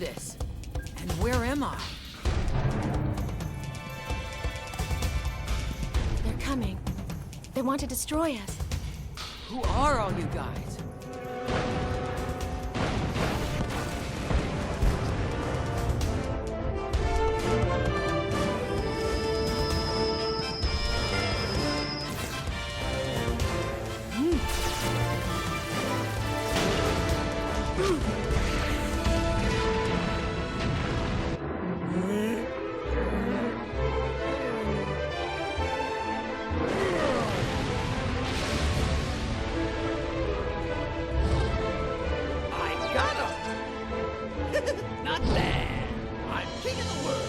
this? And where am I? They're coming. They want to destroy us. Who are all you guys? Not bad. I'm king of the world.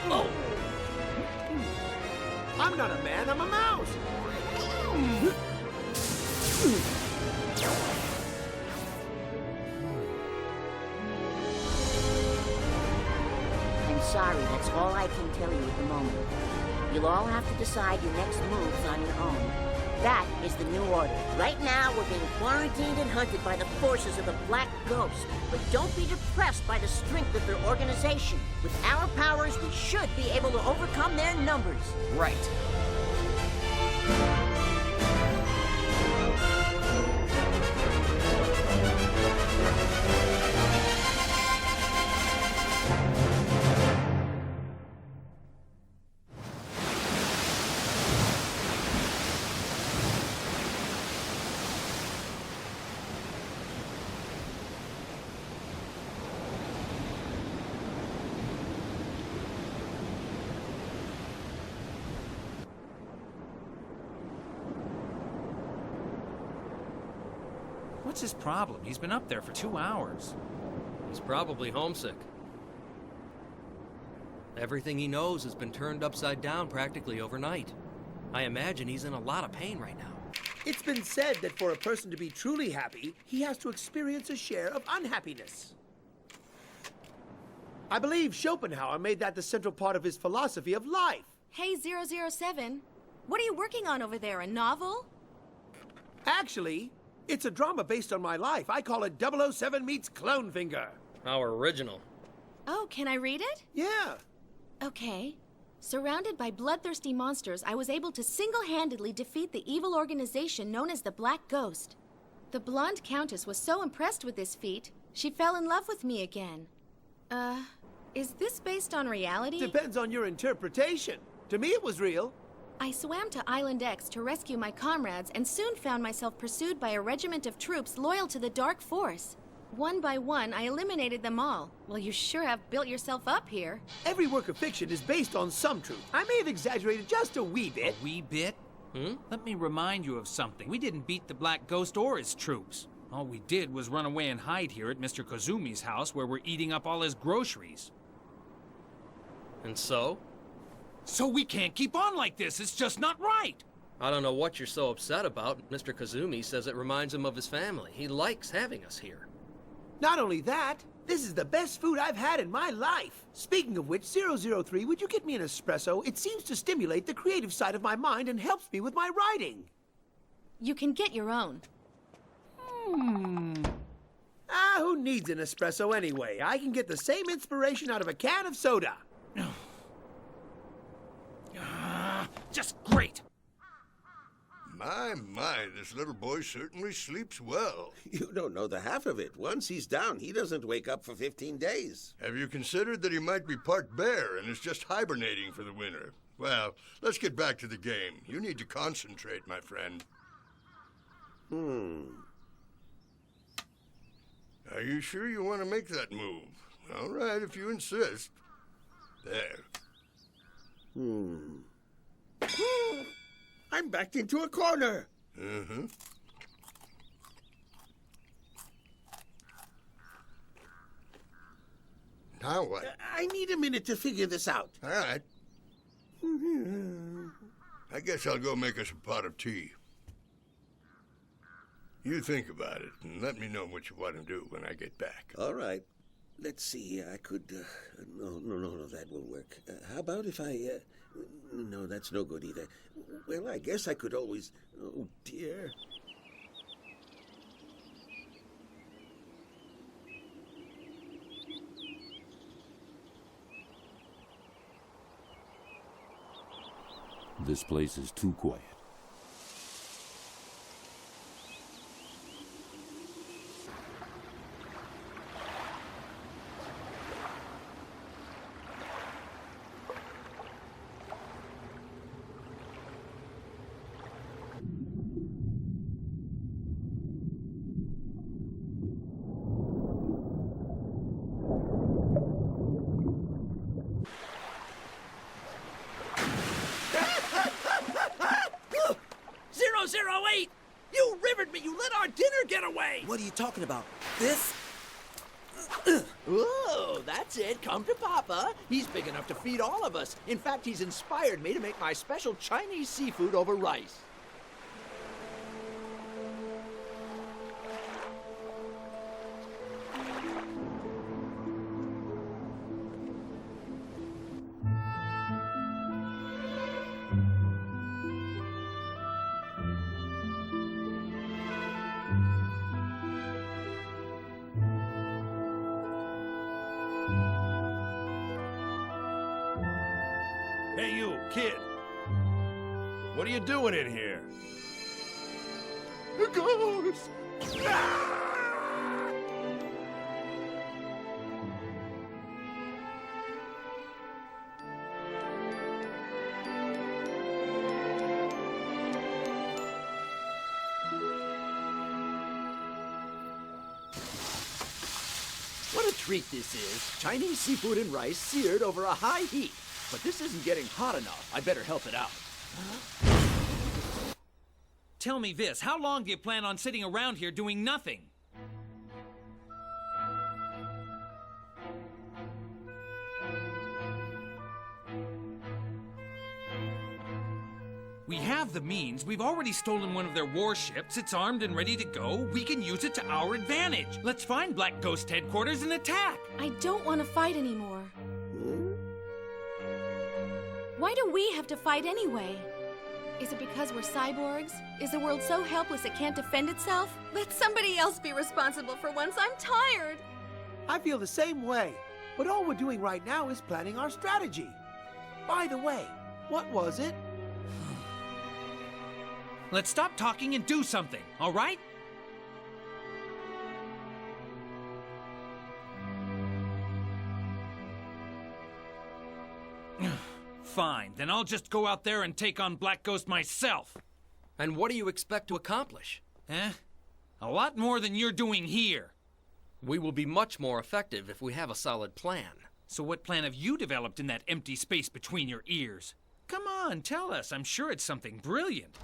Oh. I'm not a man, I'm a mouse. I'm sorry, that's all I can tell you at the moment. You'll all have to decide your next moves on your own. That is the new order. Right now, we're being quarantined and hunted by the forces of the Black Ghost. But don't be depressed by the strength of their organization. With our powers, we should be able to overcome their numbers. Right. What's his problem? He's been up there for 2 hours. He's probably homesick. Everything he knows has been turned upside down practically overnight. I imagine he's in a lot of pain right now. It's been said that for a person to be truly happy, he has to experience a share of unhappiness. I believe Schopenhauer made that the central part of his philosophy of life. Hey, 007. What are you working on over there, a novel? Actually, it's a drama based on my life. I call it 007 meets Clone Finger. Our original. Oh, can I read it? Yeah. Okay. Surrounded by bloodthirsty monsters, I was able to single-handedly defeat the evil organization known as the Black Ghost. The blonde countess was so impressed with this feat, she fell in love with me again. Is this based on reality? Depends on your interpretation. To me, it was real. I swam to Island X to rescue my comrades and soon found myself pursued by a regiment of troops loyal to the Dark Force. One by one, I eliminated them all. Well, you sure have built yourself up here. Every work of fiction is based on some truth. I may have exaggerated just a wee bit. A wee bit? Let me remind you of something. We didn't beat the Black Ghost or his troops. All we did was run away and hide here at Mr. Kozumi's house where we're eating up all his groceries. And so? So we can't keep on like this. It's just not right. I don't know what you're so upset about. Mr. Kazumi says it reminds him of his family. He likes having us here. Not only that, this is the best food I've had in my life. Speaking of which, 003, would you get me an espresso? It seems to stimulate the creative side of my mind and helps me with my writing. You can get your own. Who needs an espresso anyway? I can get the same inspiration out of a can of soda. Just great. My, this little boy certainly sleeps well. You don't know the half of it. Once he's down, he doesn't wake up for 15 days. Have you considered that he might be part bear and is just hibernating for the winter? Well, let's get back to the game. You need to concentrate, my friend. Are you sure you want to make that move? All right, if you insist. There. I'm backed into a corner. Now what? I need a minute to figure this out. All right. I guess I'll go make us a pot of tea. You think about it and let me know what you want to do when I get back. All right. Let's see. I could... No, that won't work. How about if I... No, that's no good either. Well, I guess I could always... Oh, dear. This place is too quiet. .008! You rivered me! You let our dinner get away! What are you talking about? This? Whoa, that's it. Come to Papa. He's big enough to feed all of us. In fact, he's inspired me to make my special Chinese seafood over rice. Hey, you, kid. What are you doing in here? A ghost! What a treat this is. Chinese seafood and rice seared over a high heat. But this isn't getting hot enough. I better help it out. Tell me this, how long do you plan on sitting around here doing nothing? We have the means. We've already stolen one of their warships. It's armed and ready to go. We can use it to our advantage. Let's find Black Ghost headquarters and attack. I don't want to fight anymore. Why do we have to fight anyway? Is it because we're cyborgs? Is the world so helpless it can't defend itself? Let somebody else be responsible for once. I'm tired. I feel the same way. But all we're doing right now is planning our strategy. By the way, what was it? Let's stop talking and do something, all right? Fine, then I'll just go out there and take on Black Ghost myself. And what do you expect to accomplish? A lot more than you're doing here. We will be much more effective if we have a solid plan. So what plan have you developed in that empty space between your ears? Come on, tell us. I'm sure it's something brilliant.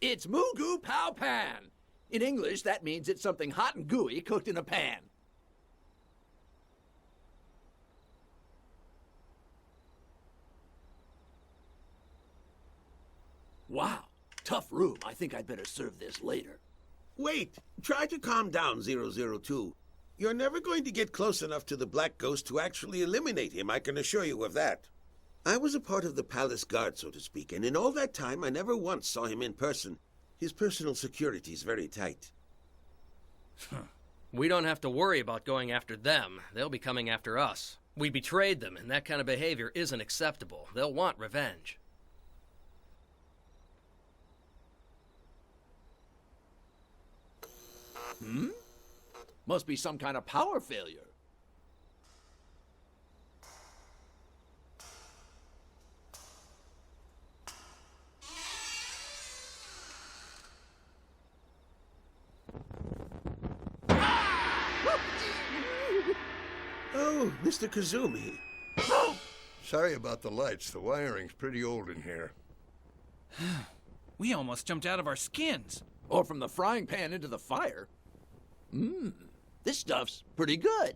It's Moo Goo Pow Pan. In English, that means it's something hot and gooey cooked in a pan. Wow, tough room. I think I'd better serve this later. Wait, try to calm down, 002. You're never going to get close enough to the Black Ghost to actually eliminate him, I can assure you of that. I was a part of the palace guard, so to speak, and in all that time I never once saw him in person. His personal security's very tight. We don't have to worry about going after them. They'll be coming after us. We betrayed them, and that kind of behavior isn't acceptable. They'll want revenge. Must be some kind of power failure. Oh, Mr. Kazumi. Sorry about the lights. The wiring's pretty old in here. We almost jumped out of our skins. Or from the frying pan into the fire. This stuff's pretty good.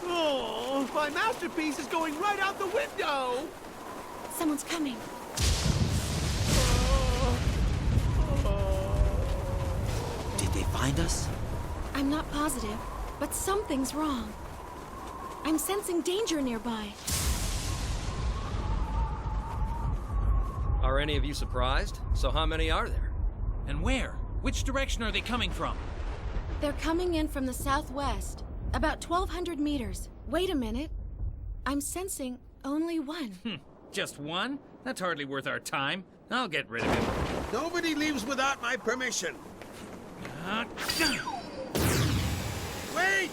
Oh, my masterpiece is going right out the window! Someone's coming. Did they find us? I'm not positive, but something's wrong. I'm sensing danger nearby. Are any of you surprised? So how many are there? And where? Which direction are they coming from? They're coming in from the southwest, about 1,200 meters. Wait a minute. I'm sensing only one. Just one? That's hardly worth our time. I'll get rid of him. Nobody leaves without my permission. Wait!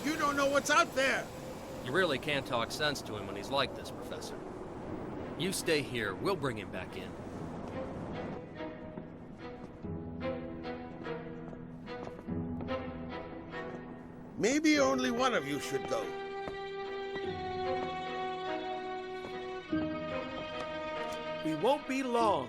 You don't know what's out there. You really can't talk sense to him when he's like this, Professor. You stay here. We'll bring him back in. Maybe only one of you should go. We won't be long.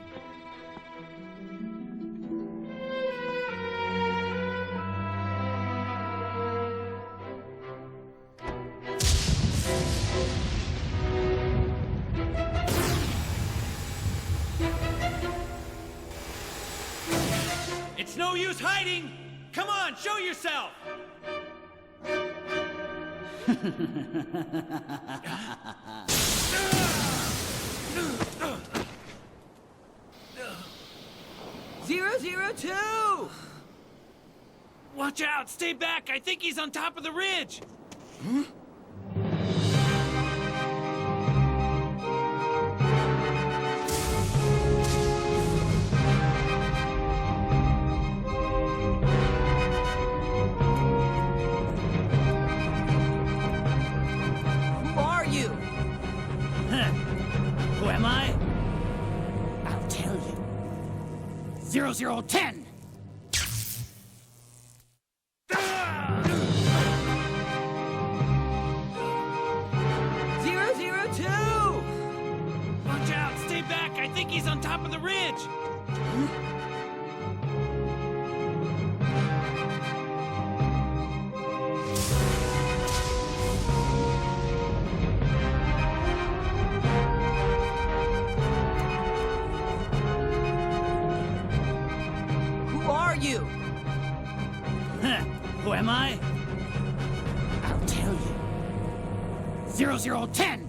It's no use hiding! Come on, show yourself! 002! Watch out! Stay back! I think he's on top of the ridge! Who are you? Who am I? I'll tell you. 0010! 002! Watch out! Stay back! I think he's on top of the ridge! Who are you? Who am I? I'll tell you. 0010!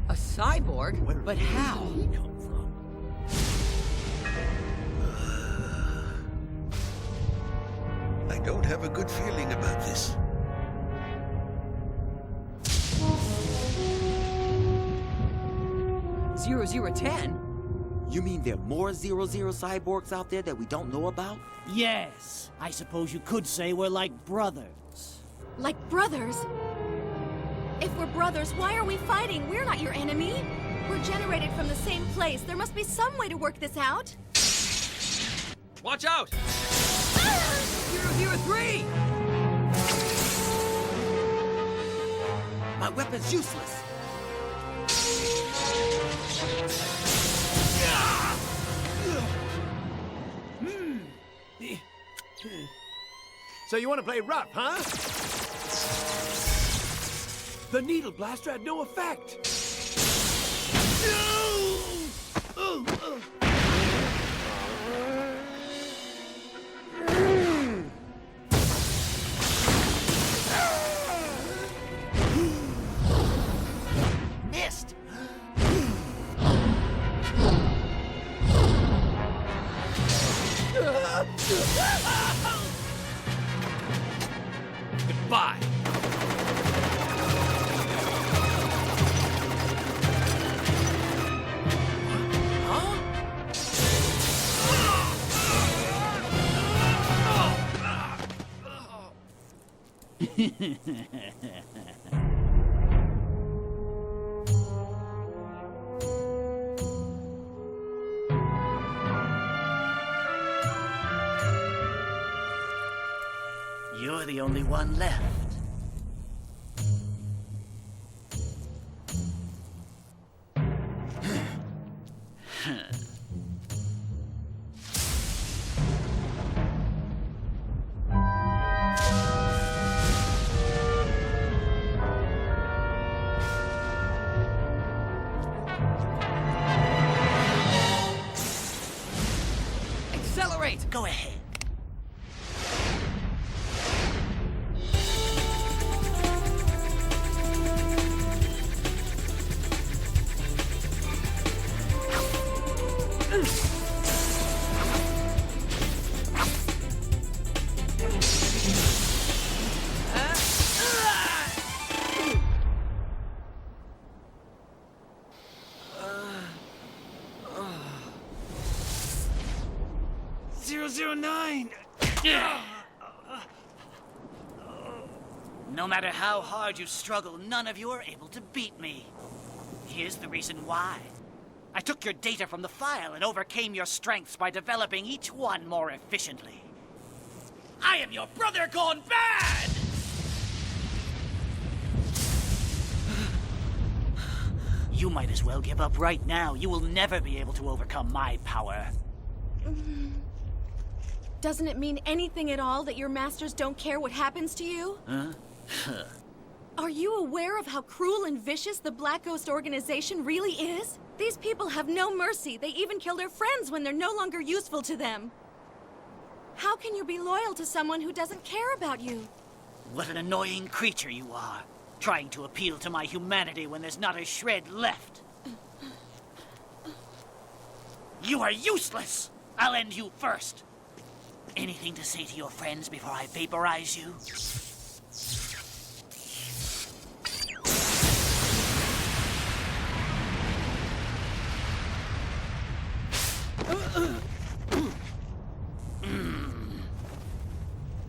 A cyborg? But how? I don't have a good feeling about this. Zero 010? You mean there are more 00 cyborgs out there that we don't know about? Yes, I suppose you could say we're like brothers. Like brothers? If we're brothers, why are we fighting? We're not your enemy. We're generated from the same place. There must be some way to work this out. Watch out! 003! My weapon's useless. So you want to play rough, huh? The needle blaster had no effect. Missed. Goodbye! You're the only one left. Accelerate! Go ahead. 009! No matter how hard you struggle, none of you are able to beat me. Here's the reason why. I took your data from the file and overcame your strengths by developing each one more efficiently. I am your brother gone bad! You might as well give up right now. You will never be able to overcome my power. Doesn't it mean anything at all that your masters don't care what happens to you? Huh? Are you aware of how cruel and vicious the Black Ghost organization really is? These people have no mercy. They even kill their friends when they're no longer useful to them. How can you be loyal to someone who doesn't care about you? What an annoying creature you are. Trying to appeal to my humanity when there's not a shred left. You are useless! I'll end you first. Anything to say to your friends before I vaporize you?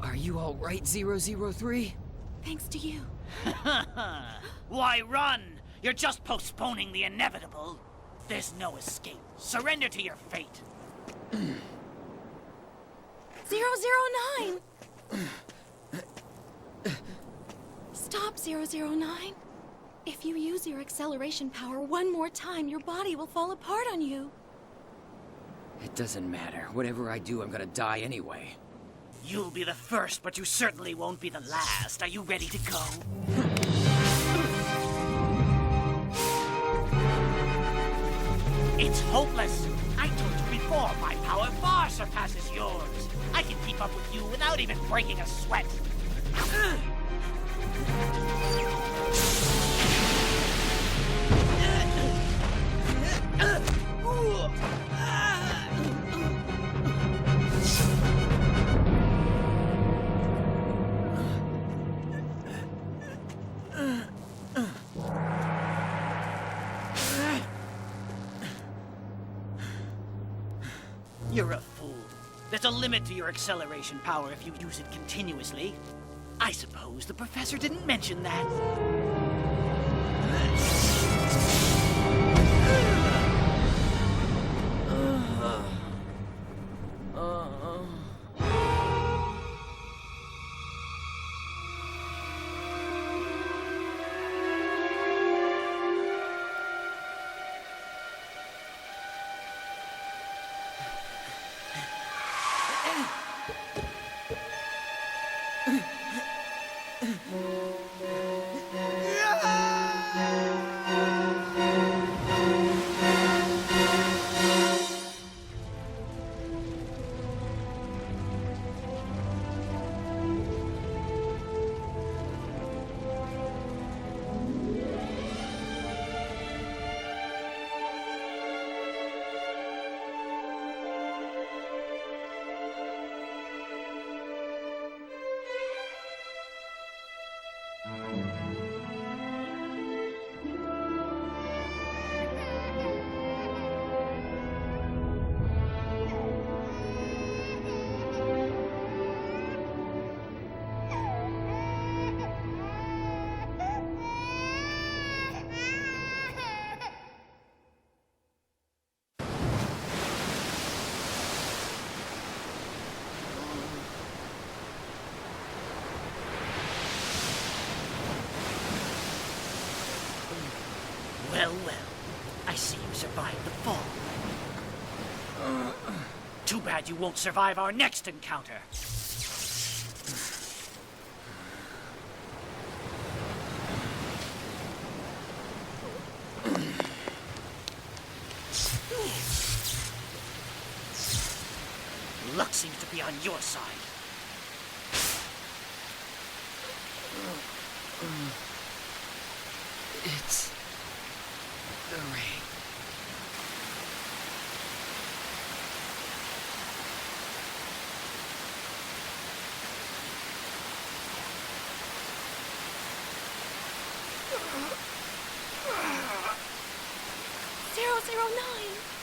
Are you all right, 003? Thanks to you. Why run? You're just postponing the inevitable. There's no escape. Surrender to your fate. 009! Stop, 009. If you use your acceleration power one more time, your body will fall apart on you. It doesn't matter. Whatever I do, I'm gonna die anyway. You'll be the first, but you certainly won't be the last. Are you ready to go? It's hopeless. I told you before, my power far surpasses yours. I can keep up with you without even breaking a sweat. You're a fool. There's a limit to your acceleration power if you use it continuously. I suppose the professor didn't mention that. Well, well. I see you survived the fall. Too bad you won't survive our next encounter. Luck seems to be on your side. It's the rain. Zero 009!